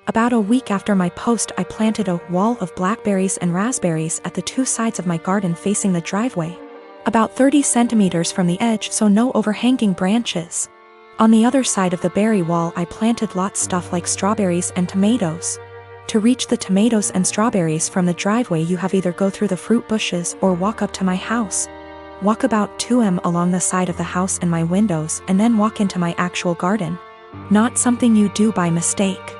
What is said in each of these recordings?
About a week after my post, I planted a wall of blackberries and raspberries at the two sides of my garden facing the driveway. About 30 centimeters from the edge, so no overhanging branches. On the other side of the berry wall, I planted lots stuff like strawberries and tomatoes. To reach the tomatoes and strawberries from the driveway, you have either go through the fruit bushes or walk up to my house. Walk about 2 m along the side of the house and my windows, and then walk into my actual garden. Not something you do by mistake.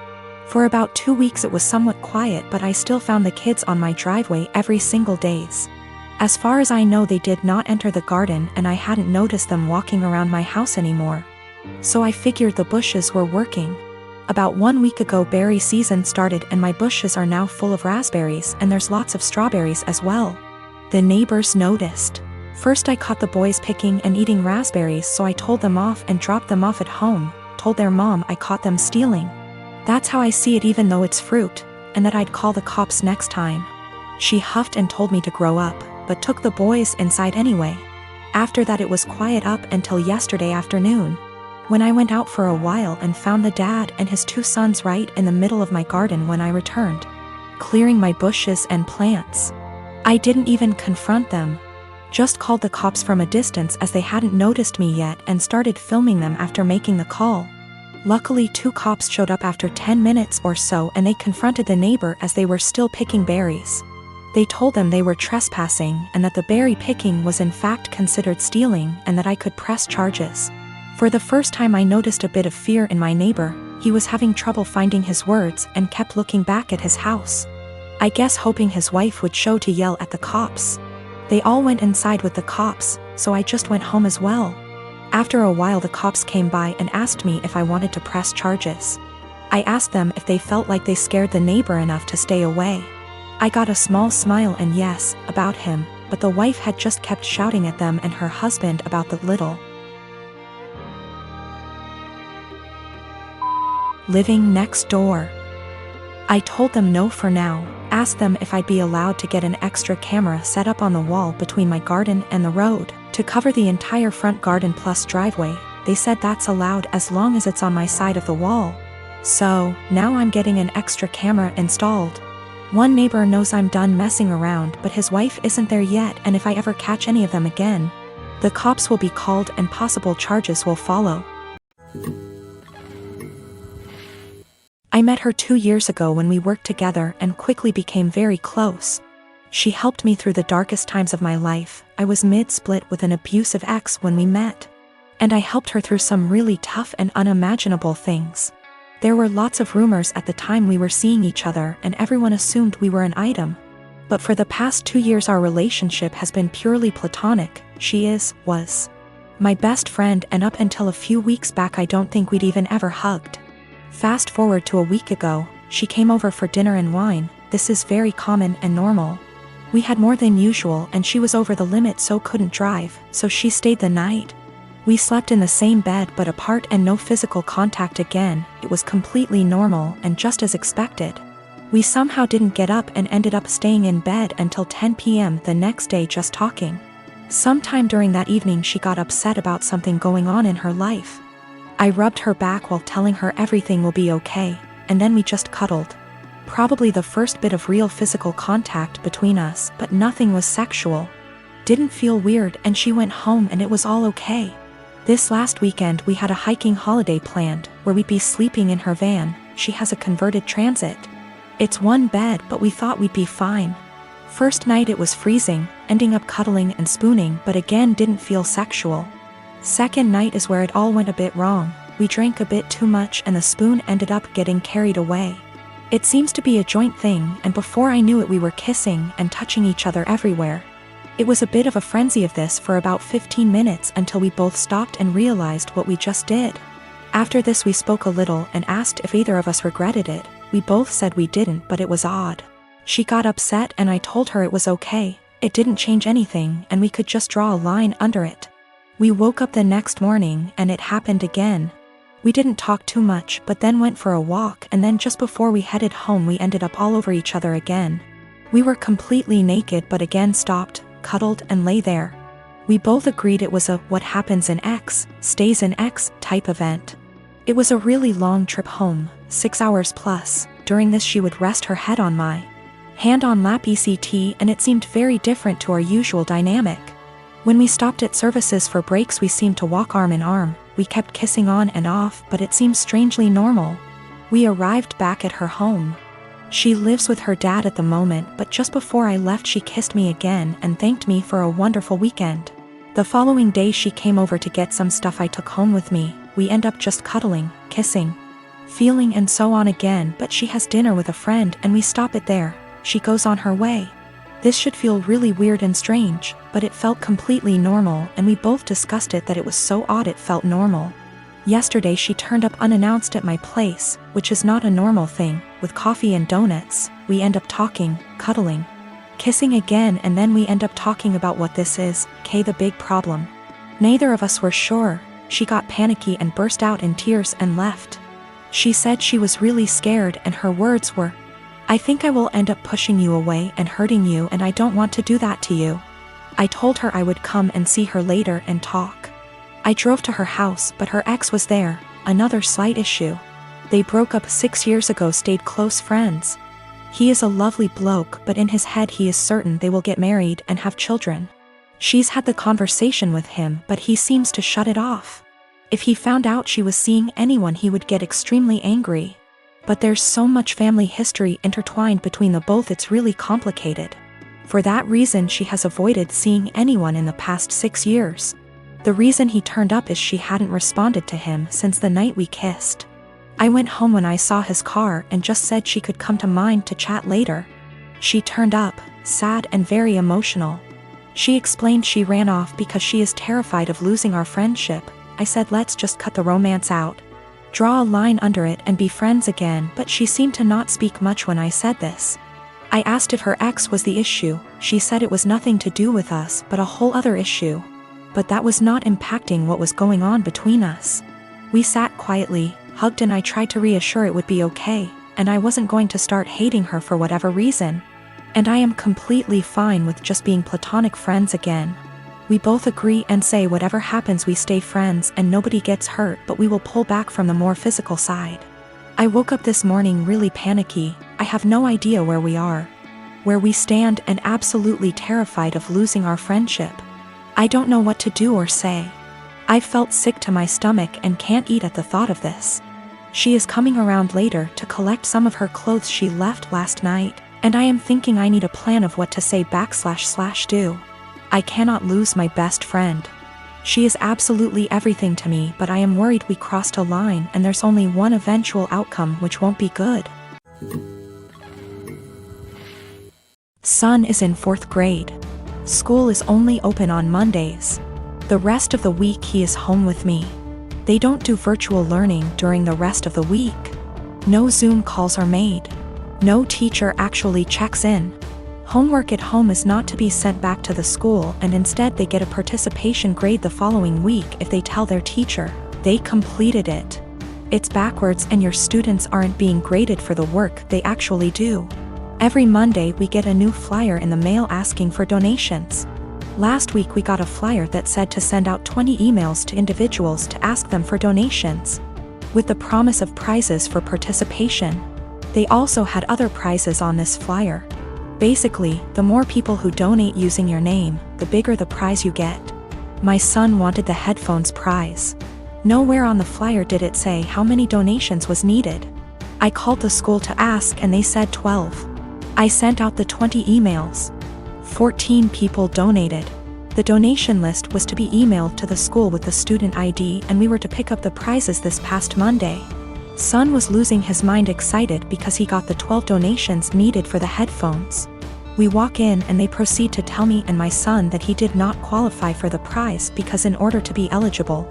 For about 2 weeks it was somewhat quiet, but I still found the kids on my driveway every single days. As far as I know, they did not enter the garden, and I hadn't noticed them walking around my house anymore. So I figured the bushes were working. About 1 week ago, berry season started, and my bushes are now full of raspberries, and there's lots of strawberries as well. The neighbors noticed. First I caught the boys picking and eating raspberries, so I told them off and dropped them off at home, told their mom I caught them stealing. That's how I see it, even though it's fruit, and that I'd call the cops next time. She huffed and told me to grow up, but took the boys inside anyway. After that it was quiet up until yesterday afternoon, when I went out for a while and found the dad and his 2 sons right in the middle of my garden when I returned, clearing my bushes and plants. I didn't even confront them. Just called the cops from a distance as they hadn't noticed me yet, and started filming them after making the call. Luckily 2 cops showed up after 10 minutes or so, and they confronted the neighbor as they were still picking berries. They told them they were trespassing and that the berry picking was in fact considered stealing, and that I could press charges. For the first time I noticed a bit of fear in my neighbor. He was having trouble finding his words and kept looking back at his house. I guess hoping his wife would show to yell at the cops. They all went inside with the cops, so I just went home as well. After a while the cops came by and asked me if I wanted to press charges. I asked them if they felt like they scared the neighbor enough to stay away. I got a small smile and yes, about him, but the wife had just kept shouting at them and her husband about the little. Living next door. I told them no for now, asked them if I'd be allowed to get an extra camera set up on the wall between my garden and the road, to cover the entire front garden plus driveway. They said that's allowed as long as it's on my side of the wall. So, now I'm getting an extra camera installed. One neighbor knows I'm done messing around, but his wife isn't there yet, and if I ever catch any of them again, the cops will be called and possible charges will follow. I met her 2 years ago when we worked together and quickly became very close. She helped me through the darkest times of my life. I was mid-split with an abusive ex when we met, and I helped her through some really tough and unimaginable things. There were lots of rumors at the time we were seeing each other, and everyone assumed we were an item. But for the past 2 years our relationship has been purely platonic. She was my best friend, and up until a few weeks back I don't think we'd even ever hugged. Fast forward to a week ago, she came over for dinner and wine. This is very common and normal. We had more than usual, and she was over the limit so couldn't drive, so she stayed the night. We slept in the same bed but apart, and no physical contact again. It was completely normal and just as expected. We somehow didn't get up and ended up staying in bed until 10 p.m. the next day just talking. Sometime during that evening she got upset about something going on in her life. I rubbed her back while telling her everything will be okay, and then we just cuddled. Probably the first bit of real physical contact between us, but nothing was sexual. Didn't feel weird, and she went home and it was all okay. This last weekend we had a hiking holiday planned, where we'd be sleeping in her van. She has a converted Transit. It's one bed, but we thought we'd be fine. First night it was freezing, ending up cuddling and spooning, but again didn't feel sexual. Second night is where it all went a bit wrong. We drank a bit too much and the spoon ended up getting carried away. It seems to be a joint thing, and before I knew it we were kissing and touching each other everywhere. It was a bit of a frenzy of this for about 15 minutes until we both stopped and realized what we just did. After this we spoke a little and asked if either of us regretted it. We both said we didn't, but it was odd. She got upset and I told her it was okay. It didn't change anything and we could just draw a line under it. We woke up the next morning and it happened again. We didn't talk too much, but then went for a walk, and then just before we headed home we ended up all over each other again. We were completely naked but again stopped, cuddled and lay there. We both agreed it was a what happens in X, stays in X type event. It was a really long trip home, 6 hours plus. During this she would rest her head on my hand on lap ECT, and it seemed very different to our usual dynamic. When we stopped at services for breaks we seemed to walk arm in arm. We kept kissing on and off, but it seemed strangely normal. We arrived back at her home. She lives with her dad at the moment, but just before I left she kissed me again and thanked me for a wonderful weekend. The following day she came over to get some stuff I took home with me. We end up just cuddling, kissing, feeling and so on again, but she has dinner with a friend and we stop it there. She goes on her way. This should feel really weird and strange, but it felt completely normal, and we both discussed it that it was so odd it felt normal. Yesterday she turned up unannounced at my place, which is not a normal thing, with coffee and donuts. We end up talking, cuddling, kissing again, and then we end up talking about what this is, the big problem. Neither of us were sure. She got panicky and burst out in tears and left. She said she was really scared and her words were, "I think I will end up pushing you away and hurting you, and I don't want to do that to you." I told her I would come and see her later and talk. I drove to her house, but her ex was there, another slight issue. They broke up 6 years ago, stayed close friends. He is a lovely bloke, but in his head he is certain they will get married and have children. She's had the conversation with him, but he seems to shut it off. If he found out she was seeing anyone he would get extremely angry. But there's so much family history intertwined between the both, it's really complicated. For that reason she has avoided seeing anyone in the past 6 years. The reason he turned up is she hadn't responded to him since the night we kissed. I went home when I saw his car and just said she could come to mine to chat later. She turned up, sad and very emotional. She explained she ran off because she is terrified of losing our friendship. I said let's just cut the romance out, draw a line under it and be friends again, but she seemed to not speak much when I said this. I asked if her ex was the issue. She said it was nothing to do with us but a whole other issue. But that was not impacting what was going on between us. We sat quietly, hugged, and I tried to reassure it would be okay, and I wasn't going to start hating her for whatever reason. And I am completely fine with just being platonic friends again. We both agree and say whatever happens we stay friends and nobody gets hurt, but we will pull back from the more physical side. I woke up this morning really panicky. I have no idea where we are, where we stand, and absolutely terrified of losing our friendship. I don't know what to do or say. I felt sick to my stomach and can't eat at the thought of this. She is coming around later to collect some of her clothes she left last night, and I am thinking I need a plan of what to say / do. I cannot lose my best friend. She is absolutely everything to me, but I am worried we crossed a line and there's only one eventual outcome, which won't be good. Son is in 4th grade. School is only open on Mondays. The rest of the week he is home with me. They don't do virtual learning during the rest of the week. No Zoom calls are made. No teacher actually checks in. Homework at home is not to be sent back to the school, and instead they get a participation grade the following week if they tell their teacher they completed it. It's backwards, and your students aren't being graded for the work they actually do. Every Monday we get a new flyer in the mail asking for donations. Last week we got a flyer that said to send out 20 emails to individuals to ask them for donations, with the promise of prizes for participation. They also had other prizes on this flyer. Basically, the more people who donate using your name, the bigger the prize you get. My son wanted the headphones prize. Nowhere on the flyer did it say how many donations was needed. I called the school to ask and they said 12. I sent out the 20 emails. 14 people donated. The donation list was to be emailed to the school with the student ID, and we were to pick up the prizes this past Monday. Son was losing his mind excited because he got the 12 donations needed for the headphones. We walk in and they proceed to tell me and my son that he did not qualify for the prize because in order to be eligible,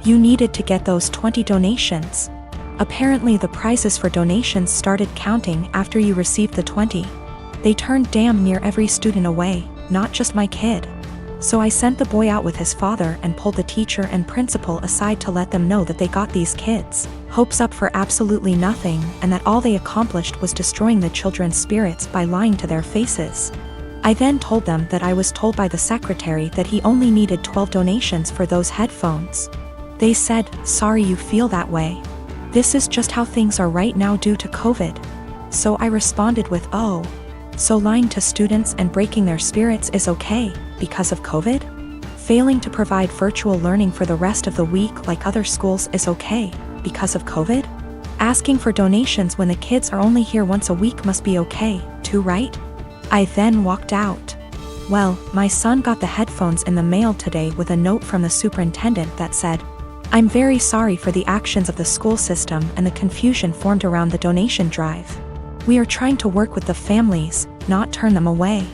you needed to get those 20 donations. Apparently the prizes for donations started counting after you received the 20. They turned damn near every student away, not just my kid. So I sent the boy out with his father and pulled the teacher and principal aside to let them know that they got these kids' hopes up for absolutely nothing, and that all they accomplished was destroying the children's spirits by lying to their faces. I then told them that I was told by the secretary that he only needed 12 donations for those headphones. They said, "Sorry you feel that way. This is just how things are right now due to COVID. So I responded with, oh. So lying to students and breaking their spirits is okay, because of COVID? Failing to provide virtual learning for the rest of the week like other schools is okay, because of COVID? Asking for donations when the kids are only here once a week must be okay, too, right? I then walked out. Well, my son got the headphones in the mail today with a note from the superintendent that said, "I'm very sorry for the actions of the school system and the confusion formed around the donation drive. We are trying to work with the families, not turn them away.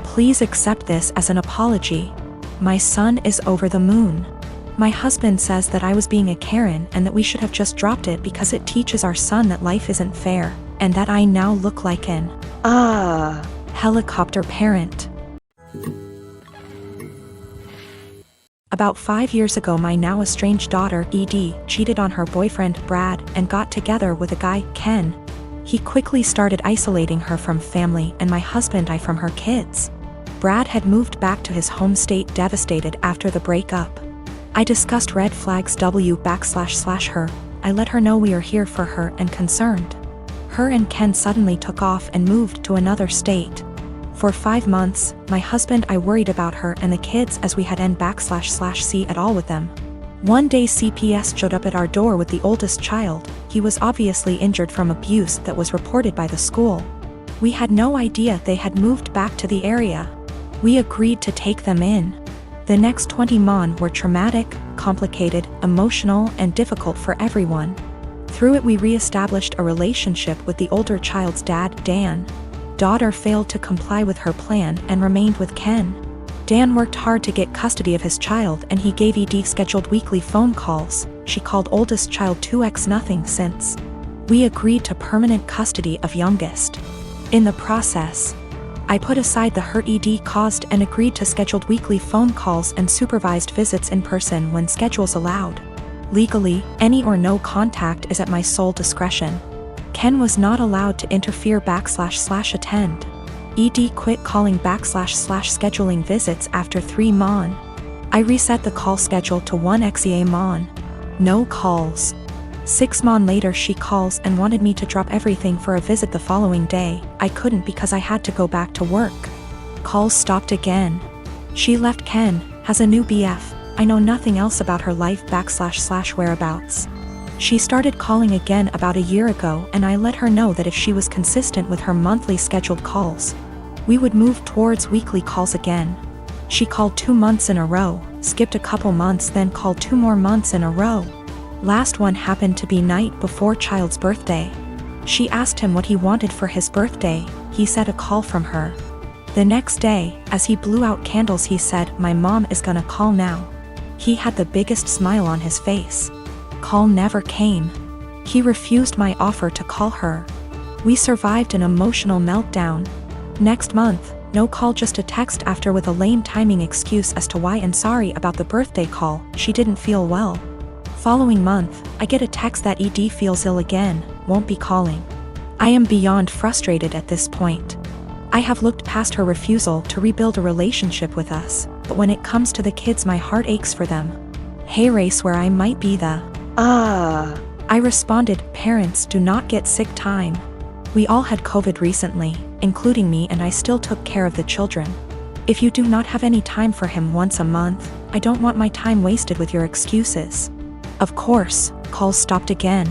Please accept this as an apology." My son is over the moon. My husband says that I was being a Karen and that we should have just dropped it because it teaches our son that life isn't fair, and that I now look like an helicopter parent. About 5 years ago, my now estranged daughter, Edie, cheated on her boyfriend, Brad, and got together with a guy, Ken. He quickly started isolating her from family and my husband and I from her kids. Brad had moved back to his home state devastated after the breakup. I discussed red flags her. I let her know we are here for her and concerned. Her and Ken suddenly took off and moved to another state. For 5 months, my husband and I worried about her and the kids as we had //see at all with them. One day CPS showed up at our door with the oldest child. He was obviously injured from abuse that was reported by the school. We had no idea they had moved back to the area. We agreed to take them in. The next 20 months were traumatic, complicated, emotional, and difficult for everyone. Through it we re-established a relationship with the older child's dad, Dan. Daughter failed to comply with her plan and remained with Ken. Dan worked hard to get custody of his child and he gave Edie scheduled weekly phone calls. She called oldest child 2x nothing since. We agreed to permanent custody of youngest. In the process, I put aside the hurt Edie caused and agreed to scheduled weekly phone calls and supervised visits in person when schedules allowed. Legally, any or no contact is at my sole discretion. Ken was not allowed to interfere //attend. Edie quit calling //scheduling visits after 3 months. I reset the call schedule to 1 month. No calls. 6 months later she calls and wanted me to drop everything for a visit the following day. I couldn't because I had to go back to work. Calls stopped again. She left Ken, has a new BF. I know nothing else about her life / whereabouts. She started calling again about a year ago and I let her know that if she was consistent with her monthly scheduled calls, we would move towards weekly calls again. She called 2 months in a row, skipped a couple months, then called 2 more months in a row. Last one happened to be night before child's birthday. She asked him what he wanted for his birthday. He said a call from her. The next day, as he blew out candles, he said, "My mom is gonna call now." He had the biggest smile on his face. Call never came. He refused my offer to call her. We survived an emotional meltdown. Next month, no call, just a text after with a lame timing excuse as to why and sorry about the birthday call, she didn't feel well. Following month, I get a text that Edie feels ill again, won't be calling. I am beyond frustrated at this point. I have looked past her refusal to rebuild a relationship with us, but when it comes to the kids my heart aches for them. Hey race where I might be the I responded, "Parents do not get sick time. We all had COVID recently, including me, and I still took care of the children. If you do not have any time for him once a month, I don't want my time wasted with your excuses." Of course, calls stopped again.